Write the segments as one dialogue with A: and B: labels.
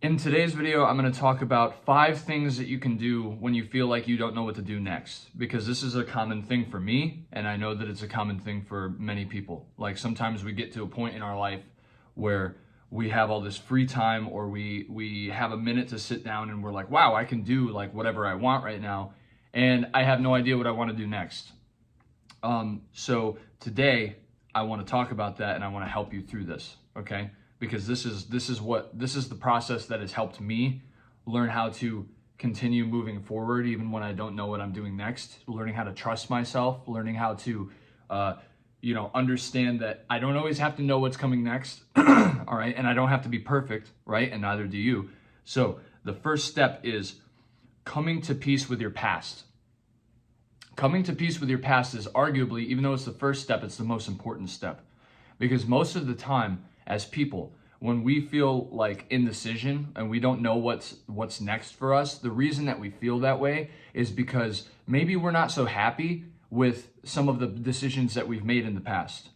A: In today's video, I'm going to talk about 5 things that you can do when you feel like you don't know what to do next, because this is a common thing for me, and I know that it's a common thing for many people. Like sometimes we get to a point in our life where we have all this free time, or we have a minute to sit down and we're like, wow, I can do like whatever I want right now, and I have no idea what I want to do next. So today I want to talk about that, and I want to help you through this, okay? Because this is the process that has helped me learn how to continue moving forward even when I don't know what I'm doing next, learning how to trust myself, learning how to understand that I don't always have to know what's coming next. All right, and I don't have to be perfect, right? And neither do you. So the first step is coming to peace with your past. Coming to peace with your past is arguably, even though it's the first step, it's the most important step. Because most of the time, as people, when we feel like indecision and we don't know what's next for us, the reason that we feel that way is because maybe we're not so happy with some of the decisions that we've made in the past.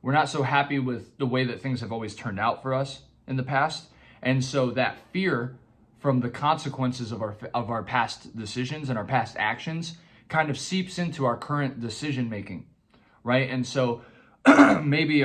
A: We're not so happy with the way that things have always turned out for us in the past. And so that fear from the consequences of our past decisions and our past actions kind of seeps into our current decision making, right? And so maybe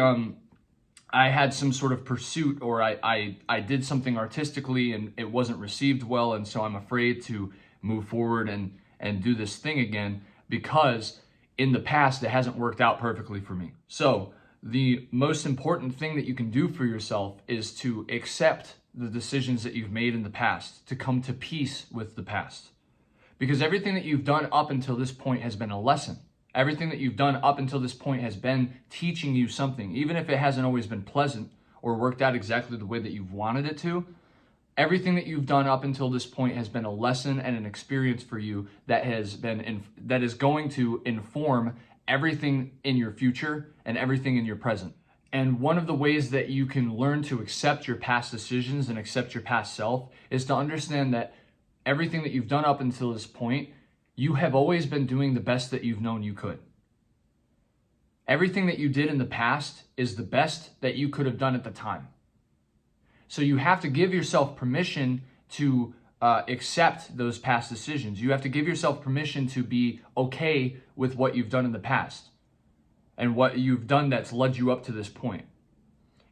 A: I had some sort of pursuit, or I did something artistically and it wasn't received well, and so I'm afraid to move forward and do this thing again because in the past it hasn't worked out perfectly for me. So the most important thing that you can do for yourself is to accept the decisions that you've made in the past, to come to peace with the past. Because everything that you've done up until this point has been a lesson. Everything that you've done up until this point has been teaching you something, even if it hasn't always been pleasant or worked out exactly the way that you've wanted it to. Everything that you've done up until this point has been a lesson and an experience for you that is going to inform everything in your future and everything in your present. And one of the ways that you can learn to accept your past decisions and accept your past self is to understand that everything that you've done up until this point, you have always been doing the best that you've known you could. Everything that you did in the past is the best that you could have done at the time. So you have to give yourself permission to accept those past decisions. You have to give yourself permission to be okay with what you've done in the past and what you've done that's led you up to this point.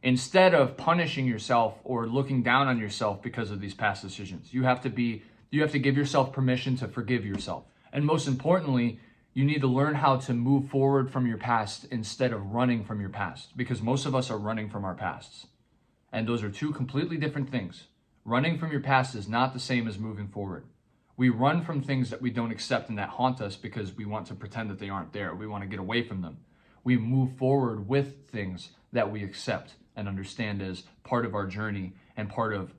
A: Instead of punishing yourself or looking down on yourself because of these past decisions, you have to give yourself permission to forgive yourself. And most importantly, you need to learn how to move forward from your past instead of running from your past, because most of us are running from our pasts. And those are two completely different things. Running from your past is not the same as moving forward. We run from things that we don't accept and that haunt us because we want to pretend that they aren't there. We want to get away from them. We move forward with things that we accept and understand as part of our journey and part of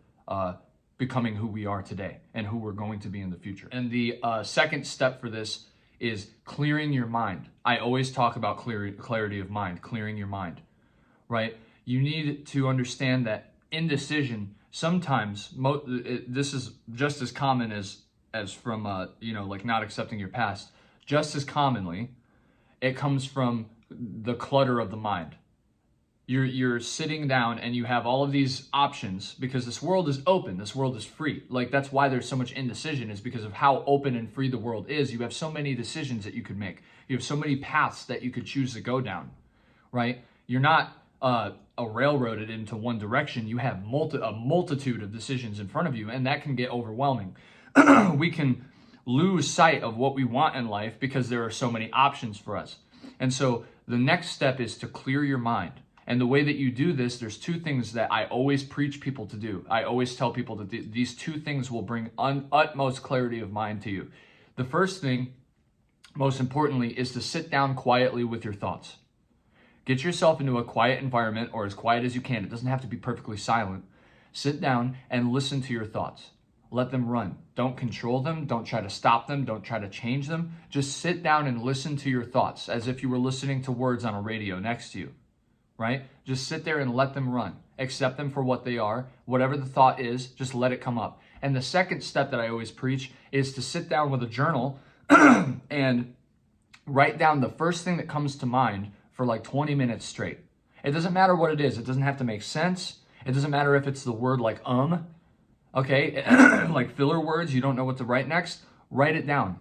A: becoming who we are today and who we're going to be in the future. And the second step for this is clearing your mind. I always talk about clarity of mind, clearing your mind, right? You need to understand that indecision sometimes, this is just as common as from like not accepting your past. Just as commonly, it comes from the clutter of the mind. You're sitting down and you have all of these options because this world is open, this world is free. Like that's why there's so much indecision, is because of how open and free the world is. You have so many decisions that you could make. You have so many paths that you could choose to go down, right? You're not railroaded into one direction. You have a multitude of decisions in front of you, and that can get overwhelming. We can lose sight of what we want in life because there are so many options for us. And so the next step is to clear your mind. And the way that you do this, there's 2 things that I always preach people to do. I always tell people that these 2 things will bring utmost clarity of mind to you. The first thing, most importantly, is to sit down quietly with your thoughts. Get yourself into a quiet environment, or as quiet as you can. It doesn't have to be perfectly silent. Sit down and listen to your thoughts. Let them run. Don't control them. Don't try to stop them. Don't try to change them. Just sit down and listen to your thoughts as if you were listening to words on a radio next to you. Right? Just sit there and let them run. Accept them for what they are. Whatever the thought is, just let it come up. And the second step that I always preach is to sit down with a journal and write down the first thing that comes to mind for like 20 minutes straight. It doesn't matter what it is. It doesn't have to make sense. It doesn't matter if it's the word like Okay, like filler words, you don't know what to write next, write it down.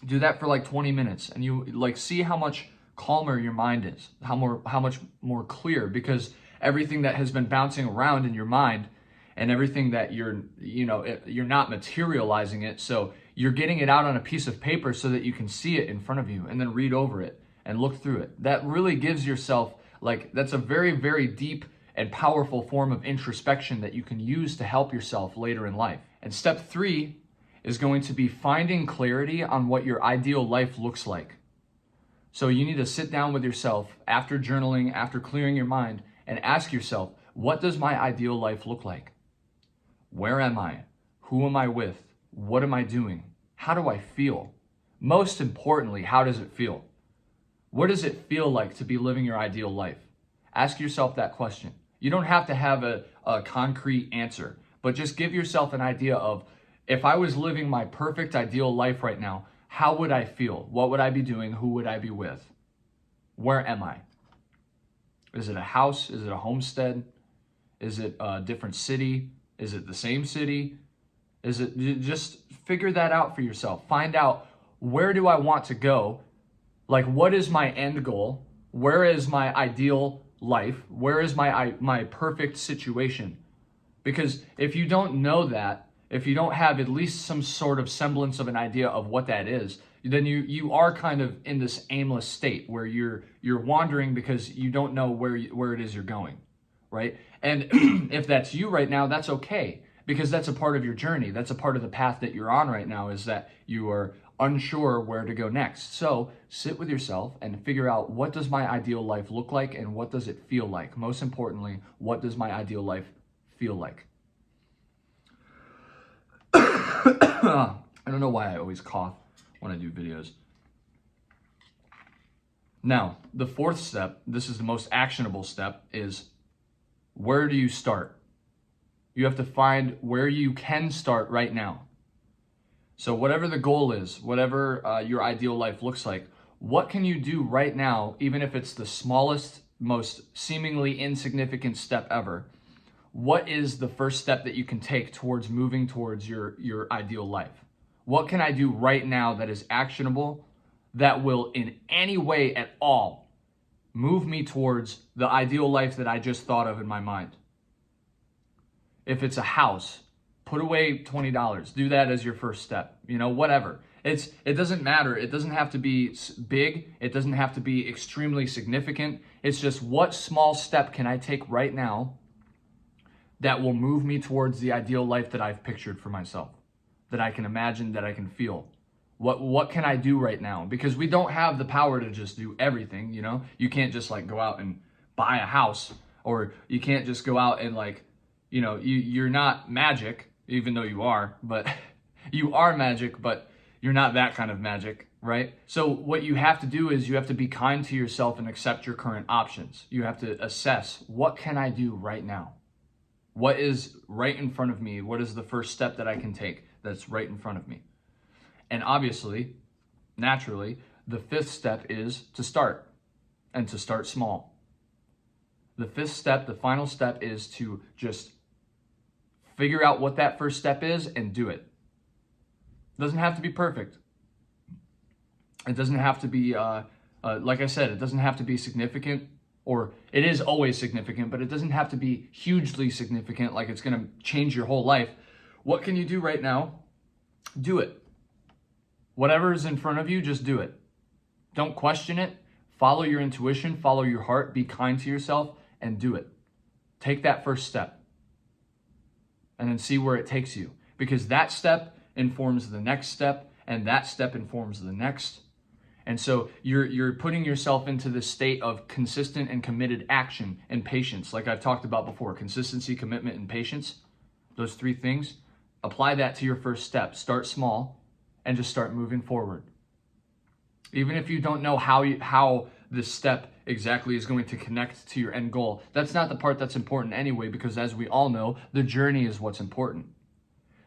A: Do that for like 20 minutes and you like see how much calmer your mind is, how much more clear, because everything that has been bouncing around in your mind and everything that you're not materializing it, so you're getting it out on a piece of paper so that you can see it in front of you and then read over it and look through it. That really gives yourself, like, that's a very, very deep and powerful form of introspection that you can use to help yourself later in life. And step 3 is going to be finding clarity on what your ideal life looks like. So you need to sit down with yourself after journaling, after clearing your mind, and ask yourself, what does my ideal life look like? Where am I? Who am I with? What am I doing? How do I feel? Most importantly, how does it feel? What does it feel like to be living your ideal life? Ask yourself that question. You don't have to have a concrete answer, but just give yourself an idea of, if I was living my perfect ideal life right now, how would I feel? What would I be doing? Who would I be with? Where am I? Is it a house? Is it a homestead? Is it a different city? Is it the same city? Is it, just figure that out for yourself. Find out, where do I want to go? Like, what is my end goal? Where is my ideal life? Where is my perfect situation? Because if you don't know that, if you don't have at least some sort of semblance of an idea of what that is, then you are kind of in this aimless state where you're wandering because you don't know where it is you're going, right? And if that's you right now, that's okay, because that's a part of your journey. That's a part of the path that you're on right now, is that you are unsure where to go next. So sit with yourself and figure out, what does my ideal life look like and what does it feel like? Most importantly, what does my ideal life feel like? I don't know why I always cough when I do videos. Now, the 4th step, this is the most actionable step, is, where do you start? You have to find where you can start right now. So whatever the goal is, whatever your ideal life looks like, what can you do right now, even if it's the smallest, most seemingly insignificant step ever? What is the first step that you can take towards moving towards your ideal life? What can I do right now that is actionable, that will in any way at all move me towards the ideal life that I just thought of in my mind? If it's a house, put away $20. Do that as your first step. Whatever. It doesn't matter. It doesn't have to be big. It doesn't have to be extremely significant. It's just, what small step can I take right now that will move me towards the ideal life that I've pictured for myself, that I can imagine, that I can feel? What can I do right now? Because we don't have the power to just do everything, You can't just go out and buy a house, or you can't just go out and you're not magic, even though you are, but you are magic, but you're not that kind of magic, right? So what you have to do is you have to be kind to yourself and accept your current options. You have to assess, what can I do right now? What is right in front of me? What is the first step that I can take that's right in front of me? And obviously, naturally, the 5th step is to start, and to start small. The 5th step, the final step, is to just figure out what that first step is and do it. It doesn't have to be perfect. It doesn't have to be, like I said, it doesn't have to be significant, or it is always significant, but it doesn't have to be hugely significant, like it's going to change your whole life. What can you do right now? Do it. Whatever is in front of you, just do it. Don't question it. Follow your intuition, follow your heart, be kind to yourself, and do it. Take that first step, and then see where it takes you. Because that step informs the next step, and that step informs the next. And so you're putting yourself into this state of consistent and committed action and patience, like I've talked about before. Consistency, commitment, and patience. Those 3 things. Apply that to your first step. Start small and just start moving forward. Even if you don't know how this step exactly is going to connect to your end goal, that's not the part that's important anyway, because as we all know, the journey is what's important.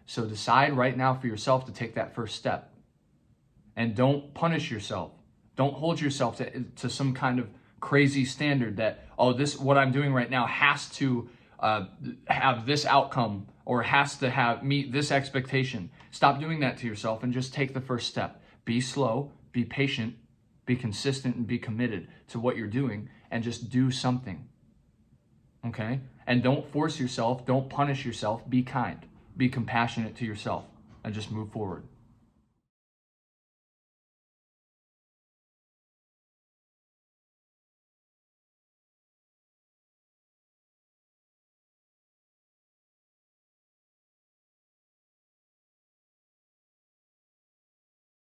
A: So decide right now for yourself to take that first step. And don't punish yourself. Don't hold yourself to some kind of crazy standard that, what I'm doing right now has to have this outcome or has to have meet this expectation. Stop doing that to yourself and just take the first step. Be slow, be patient, be consistent, and be committed to what you're doing, and just do something. Okay? And don't force yourself, don't punish yourself, be kind, be compassionate to yourself, and just move forward.